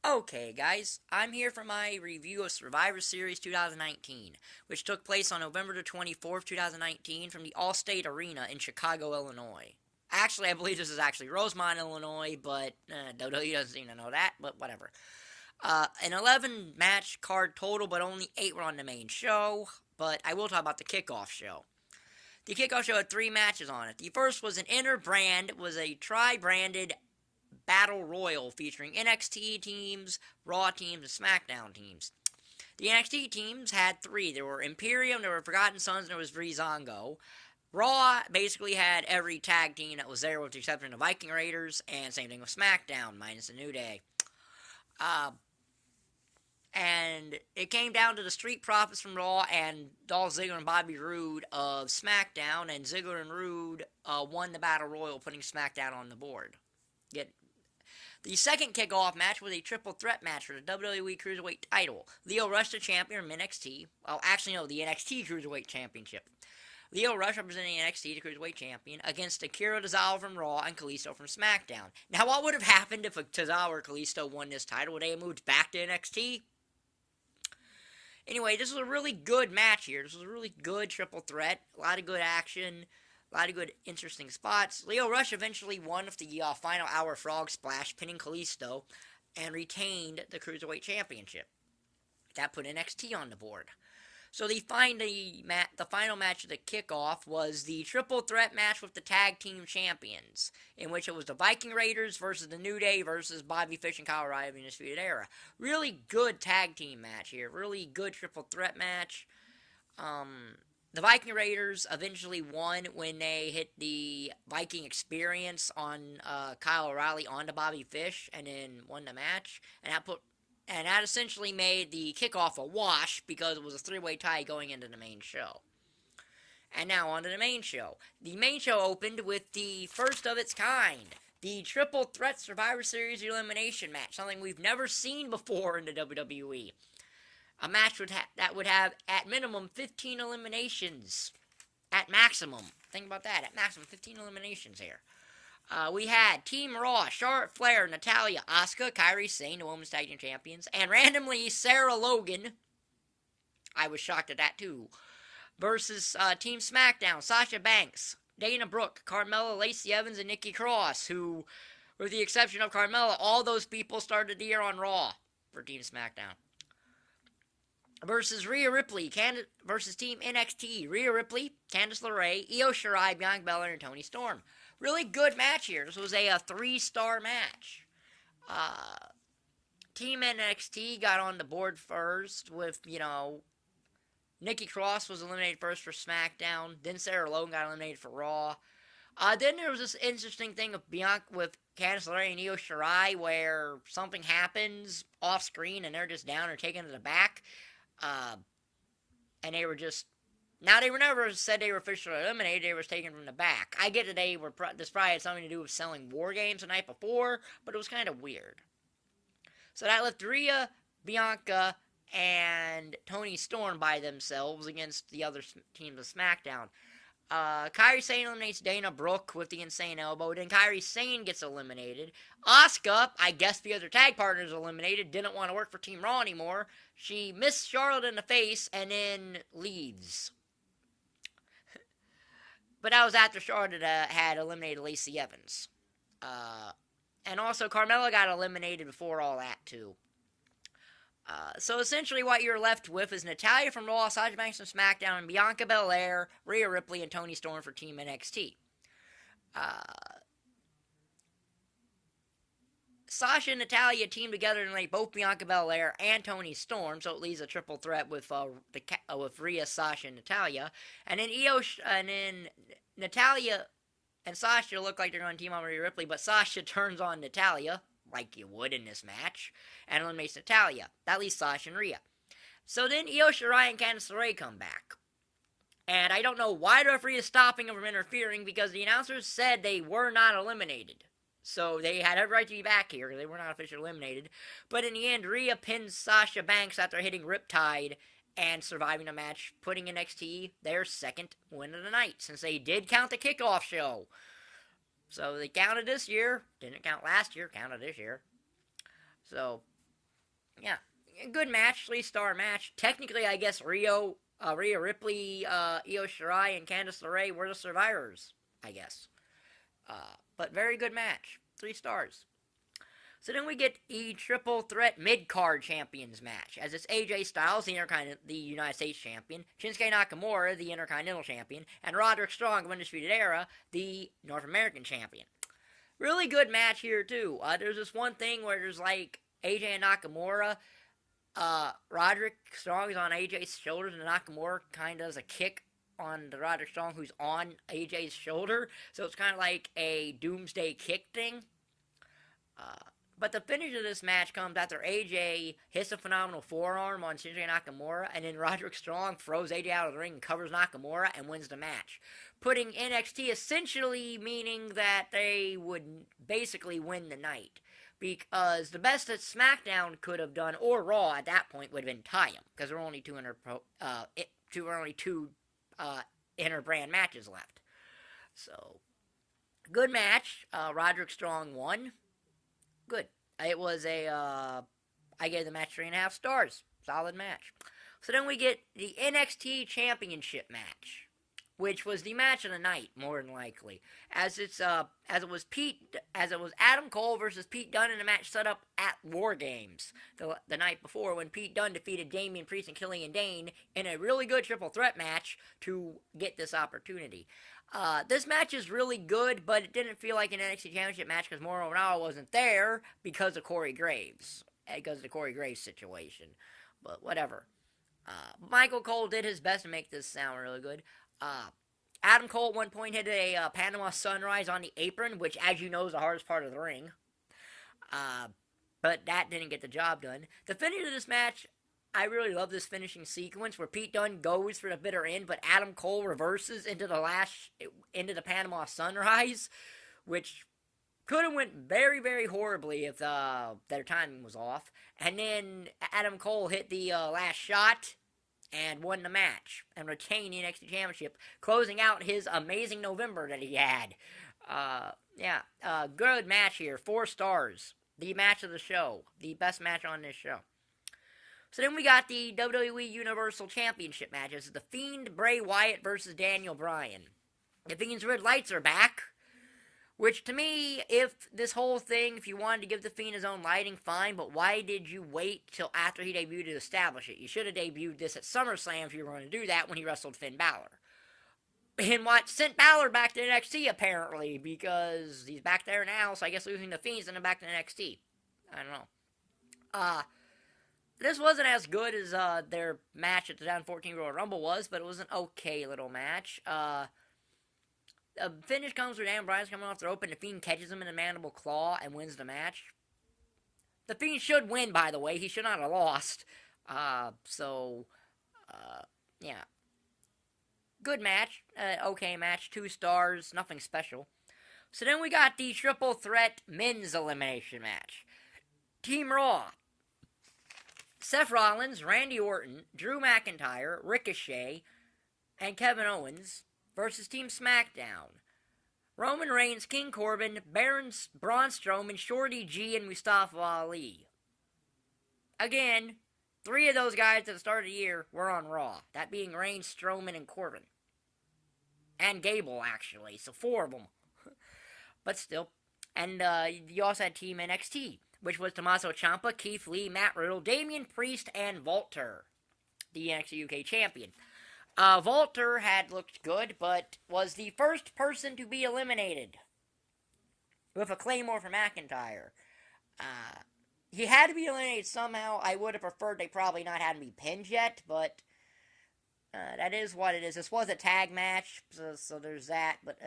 Okay, guys, I'm here for my review of Survivor Series 2019, which took place on November the 24th, 2019, from the Allstate Arena in Chicago, Illinois. Actually, I believe this is actually Rosemont, Illinois, but WWE doesn't seem to know that, but whatever. An 11 match card total, but only 8 were on the main show, but I will talk about the kickoff show. The kickoff show had 3 matches on it. The first was an inner brand, was a tri-branded Battle Royal featuring NXT teams, Raw teams, and SmackDown teams. The NXT teams had 3. There were Imperium, there were Forgotten Sons, and there was Breezango. Raw basically had every tag team that was there with the exception of Viking Raiders, and same thing with SmackDown, minus the New Day. And it came down to the Street Profits from Raw and Dolph Ziggler and Bobby Roode of SmackDown, and Ziggler and Roode won the Battle Royal, putting SmackDown on the board. The second kickoff match was a triple threat match for the WWE Cruiserweight title. Lio Rush, the champion from NXT. Well, actually, no, the NXT Cruiserweight Championship. Lio Rush representing NXT, the Cruiserweight Champion, against Akira Tozawa from Raw and Kalisto from SmackDown. Now, what would have happened if Tozawa or Kalisto won this title? Would they have moved back to NXT? Anyway, this was a really good match here. This was a really good triple threat. A lot of good action. A lot of good, interesting spots. Lio Rush eventually won with the final hour frog splash, pinning Kalisto, and retained the Cruiserweight Championship. That put NXT on the board. So the final match of the kickoff was the triple threat match with the tag team champions, in which it was the Viking Raiders versus the New Day versus Bobby Fish and Kyle O'Reilly in the Undisputed Era. Really good tag team match here. Really good triple threat match. The Viking Raiders eventually won when they hit the Viking Experience on Kyle O'Reilly onto Bobby Fish, and then won the match. And that essentially made the kickoff a wash because it was a 3-way tie going into the main show. And now on to the main show. The main show opened with the first of its kind, the Triple Threat Survivor Series Elimination Match, something we've never seen before in the WWE. A match that would have, at minimum, 15 eliminations. At maximum. Think about that. At maximum, 15 eliminations here. We had Team Raw, Charlotte Flair, Natayla, Asuka, Kairi Sane, the Women's Tag Team Champions, and randomly Sarah Logan, I was shocked at that too, versus Team SmackDown, Sasha Banks, Dana Brooke, Carmella, Lacey Evans, and Nikki Cross, who, with the exception of Carmella, all those people started the year on Raw for Team SmackDown. Versus Rhea Ripley, versus Team NXT, Rhea Ripley, Candice LeRae, Io Shirai, Bianca Belair, and Toni Storm. Really good match here. This was a 3-star match. Team NXT got on the board first with, Nikki Cross was eliminated first for SmackDown. Then Sarah Logan got eliminated for Raw. Then there was this interesting thing with Bianca, with Candice LeRae and Io Shirai, where something happens off screen and they're just down or taken to the back. And they were just, now they were never said they were officially eliminated, they were taken from the back. I get that this probably had something to do with selling War Games the night before, but it was kind of weird. So that left Rhea, Bianca, and Toni Storm by themselves against the other teams of SmackDown. Kairi Sane eliminates Dana Brooke with the insane elbow. Then Kairi Sane gets eliminated. Asuka, I guess the other tag partners eliminated, didn't want to work for Team Raw anymore. She missed Charlotte in the face and then leaves. But that was after Charlotte had eliminated Lacey Evans. And also Carmella got eliminated before all that too. So essentially what you're left with is Natalya from Raw, Sasha Banks from SmackDown, and Bianca Belair, Rhea Ripley, and Toni Storm for Team NXT. Sasha and Natalya team together and eliminate both Bianca Belair and Toni Storm, so it leaves a triple threat with Rhea, Sasha, and Natalya. And then Natalya and Sasha look like they're going to team on Rhea Ripley, but Sasha turns on Natalya, like you would in this match, and eliminates Natalya. That leaves Sasha and Rhea. So then Io Shirai and Candice LeRae come back. And I don't know why the referee is stopping them from interfering, because the announcers said they were not eliminated. So they had every right to be back here, because they were not officially eliminated. But in the end, Rhea pins Sasha Banks after hitting Riptide and surviving the match, putting NXT their second win of the night, since they did count the kickoff show. So they counted this year, didn't count last year, counted this year. So Yeah, good match, 3-star match. Technically, I guess Rhea Ripley, Io Shirai, and Candice LeRae were the survivors, I guess. But very good match, 3 stars. So then we get the triple threat mid-card champions match, as it's AJ Styles, the United States champion, Shinsuke Nakamura, the Intercontinental champion, and Roderick Strong of Undisputed Era, the North American champion. Really good match here too. There's this one thing where there's like AJ and Nakamura. Roderick Strong is on AJ's shoulders, and Nakamura kind of does a kick on the Roderick Strong who's on AJ's shoulder. So it's kind of like a doomsday kick thing. But the finish of this match comes after AJ hits a phenomenal forearm on Shinsuke Nakamura, and then Roderick Strong throws AJ out of the ring and covers Nakamura and wins the match, putting NXT essentially meaning that they would basically win the night. Because the best that SmackDown could have done, or Raw at that point, would have been tie them, because there were only two inter-brand matches left. So, good match. Roderick Strong won. Good. It was I gave the match 3.5 stars. Solid match. So then we get the NXT Championship Match, which was the match of the night, more than likely, as it was Adam Cole versus Pete Dunne in a match set up at War Games the night before, when Pete Dunne defeated Damian Priest and Killian Dane in a really good triple threat match to get this opportunity. This match is really good, but it didn't feel like an NXT Championship match because Mauro Ranallo wasn't there because of Corey Graves, because of the Corey Graves situation. But whatever. Michael Cole did his best to make this sound really good. Adam Cole at one point hit a Panama Sunrise on the apron, which, as you know, is the hardest part of the ring. But that didn't get the job done. The finish of this match, I really love this finishing sequence where Pete Dunne goes for the bitter end, but Adam Cole reverses into the Panama Sunrise, which could have went very, very horribly if their timing was off. And then Adam Cole hit the last shot and won the match and retained the NXT Championship, closing out his amazing November that he had. Good match here, 4 stars. The match of the show, the best match on this show. So then we got the WWE Universal Championship matches. The Fiend, Bray Wyatt versus Daniel Bryan. The Fiend's red lights are back, which to me, if you wanted to give the Fiend his own lighting, fine, but why did you wait till after he debuted to establish it? You should have debuted this at SummerSlam if you were going to do that when he wrestled Finn Balor. And what sent Balor back to NXT, apparently, because he's back there now, so I guess losing the Fiend sent him back to NXT. I don't know. This wasn't as good as their match at the 2014 Royal Rumble was, but it was an okay little match. The finish comes where Dan Bryan's coming off the rope and the Fiend catches him in a mandible claw and wins the match. The Fiend should win, by the way. He should not have lost. Yeah. Good match. Okay match. 2 stars. Nothing special. So then we got the triple threat men's elimination match. Team Raw. Seth Rollins, Randy Orton, Drew McIntyre, Ricochet, and Kevin Owens versus Team SmackDown. Roman Reigns, King Corbin, Braun Strowman, Shorty G, and Mustafa Ali. Again, 3 of those guys at the start of the year were on Raw. That being Reigns, Strowman, and Corbin. And Gable, actually. So 4 of them. But still. And you also had Team NXT, which was Tommaso Ciampa, Keith Lee, Matt Riddle, Damian Priest, and Walter, the NXT UK champion. Walter had looked good, but was the first person to be eliminated with a Claymore from McIntyre. He had to be eliminated somehow. I would have preferred they probably not had him be pinned yet, but that is what it is. This was a tag match, so there's that, but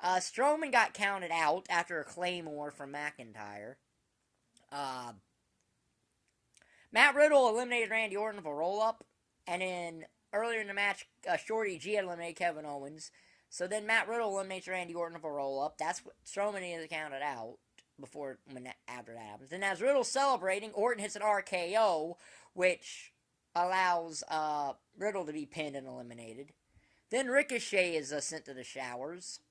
Strowman got counted out after a Claymore from McIntyre. Matt Riddle eliminated Randy Orton with a roll-up, and then earlier in the match, Shorty G had eliminated Kevin Owens. So then Matt Riddle eliminates Randy Orton with a roll-up. That's what Strowman is counted out after that happens. Then as Riddle's celebrating, Orton hits an RKO, which allows Riddle to be pinned and eliminated. Then Ricochet is sent to the showers.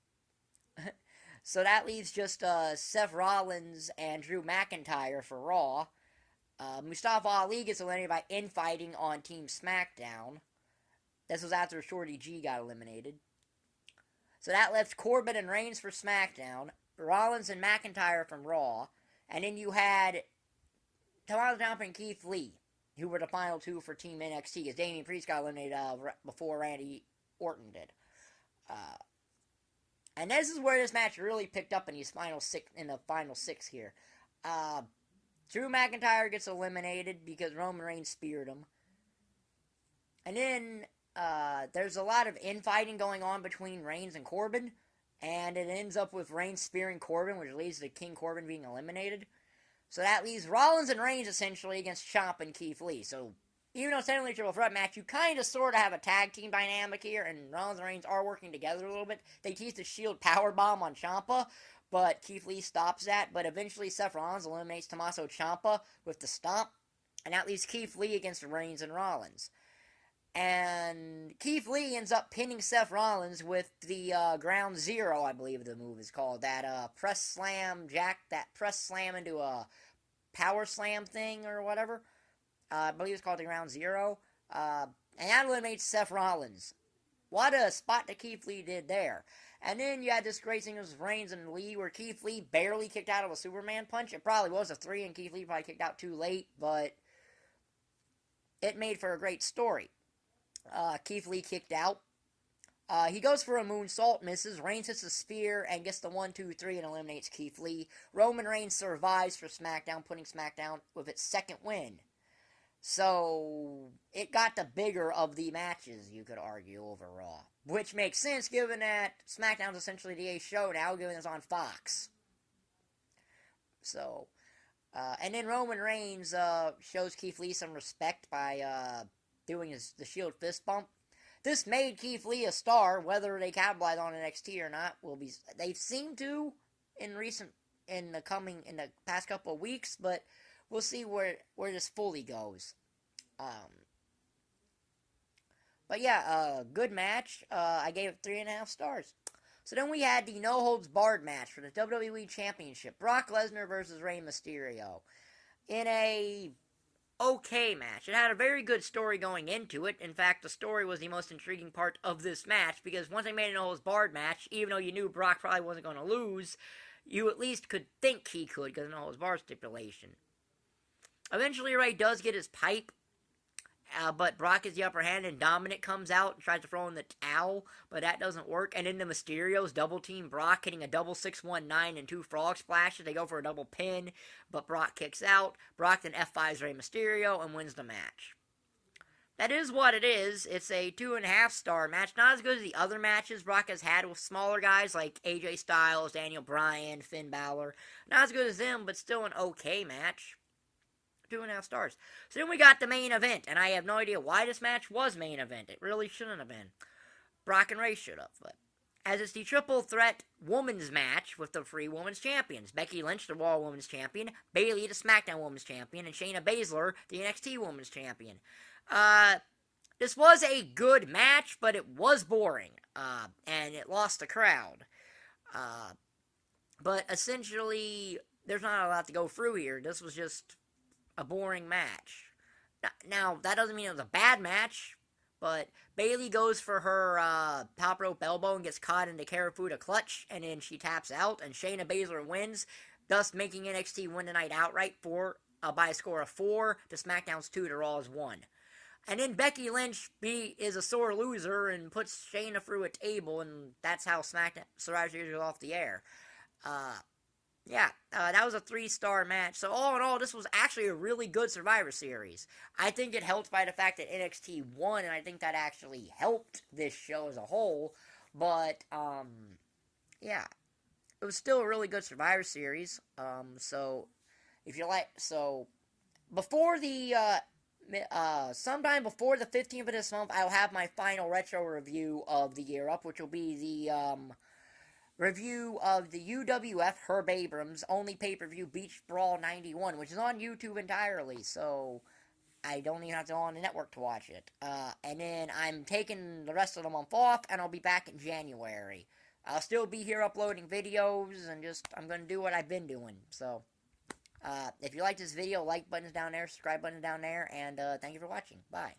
So that leaves just Seth Rollins and Drew McIntyre for Raw. Mustafa Ali gets eliminated by infighting on Team SmackDown. This was after Shorty G got eliminated. So that left Corbin and Reigns for SmackDown, Rollins and McIntyre from Raw, and then you had Tommaso Ciampa and Keith Lee, who were the final two for Team NXT, because Damian Priest got eliminated before Randy Orton did. And this is where this match really picked up in the final six here. Drew McIntyre gets eliminated because Roman Reigns speared him. And then there's a lot of infighting going on between Reigns and Corbin, and it ends up with Reigns spearing Corbin, which leads to King Corbin being eliminated. So that leaves Rollins and Reigns essentially against Ciampa and Keith Lee. So even though it's technically a triple threat match, you kind of sort of have a tag team dynamic here, and Rollins and Reigns are working together a little bit. They tease the Shield powerbomb on Ciampa, but Keith Lee stops that. But eventually Seth Rollins eliminates Tommaso Ciampa with the stomp, and that leaves Keith Lee against Reigns and Rollins. And Keith Lee ends up pinning Seth Rollins with the Ground Zero, I believe the move is called. That press slam into a power slam thing or whatever. I believe it's called the Ground Zero. And that eliminates Seth Rollins. What a spot that Keith Lee did there. And then you had this great thing with Reigns and Lee where Keith Lee barely kicked out of a Superman punch. It probably was a 3 and Keith Lee probably kicked out too late, but it made for a great story. Keith Lee kicked out. He goes for a moonsault, misses. Reigns hits a spear and gets the 1-2-3 and eliminates Keith Lee. Roman Reigns survives for SmackDown, putting SmackDown with its second win. So it got the bigger of the matches, you could argue, over Raw. Which makes sense given that SmackDown's essentially the eighth show now, given it's on Fox. So, and then Roman Reigns shows Keith Lee some respect by doing the Shield fist bump. This made Keith Lee a star, whether they capitalize on NXT or not. They seem to in the past couple of weeks, but we'll see where this fully goes. But yeah, good match. I gave it 3.5 stars. So then we had the no holds barred match for the WWE Championship: Brock Lesnar versus Rey Mysterio. In a okay match. It had a very good story going into it. In fact, the story was the most intriguing part of this match, because once they made a no-holds-barred match, even though you knew Brock probably wasn't going to lose, you at least could think he could, because of the no-holds-barred stipulation. Eventually, Rey does get his pipe, but Brock has the upper hand, and Dominic comes out and tries to throw in the towel, but that doesn't work. And then the Mysterios double-team Brock, hitting a double 619 and 2 frog splashes. They go for a double pin, but Brock kicks out. Brock then F5s Rey Mysterio and wins the match. That is what it is. It's a 2.5 star match. Not as good as the other matches Brock has had with smaller guys like AJ Styles, Daniel Bryan, Finn Balor. Not as good as them, but still an okay match. 2.5 stars. So then we got the main event, and I have no idea why this match was main event. It really shouldn't have been. Brock and Rey should have, but as it's the triple threat women's match with the 3 women's champions: Becky Lynch, the Raw Women's Champion; Bayley, the SmackDown Women's Champion; and Shayna Baszler, the NXT Women's Champion. This was a good match, but it was boring, and it lost the crowd. But essentially, there's not a lot to go through here. This was just a boring match. Now, that doesn't mean it was a bad match, but Bayley goes for her top rope elbow and gets caught in the Karafuda clutch, and then she taps out, and Shayna Baszler wins, thus making NXT win the night outright by a score of 4 to SmackDown's 2 to Raw's 1. And then Becky Lynch is a sore loser and puts Shayna through a table, and that's how SmackDown Survivor Series goes off the air. That was a 3-star match. So all in all, this was actually a really good Survivor Series. I think it helped by the fact that NXT won, and I think that actually helped this show as a whole. But, it was still a really good Survivor Series. Before the, sometime before the 15th of this month, I'll have my final retro review of the year up, which will be the, review of the UWF Herb Abrams only pay-per-view Beach Brawl 91, which is on YouTube entirely, so I don't even have to go on the network to watch it. And then I'm taking the rest of the month off, and I'll be back in January. I'll still be here uploading videos, and I'm going to do what I've been doing, so If you like this video, like button's down there, subscribe button's down there, and thank you for watching. Bye.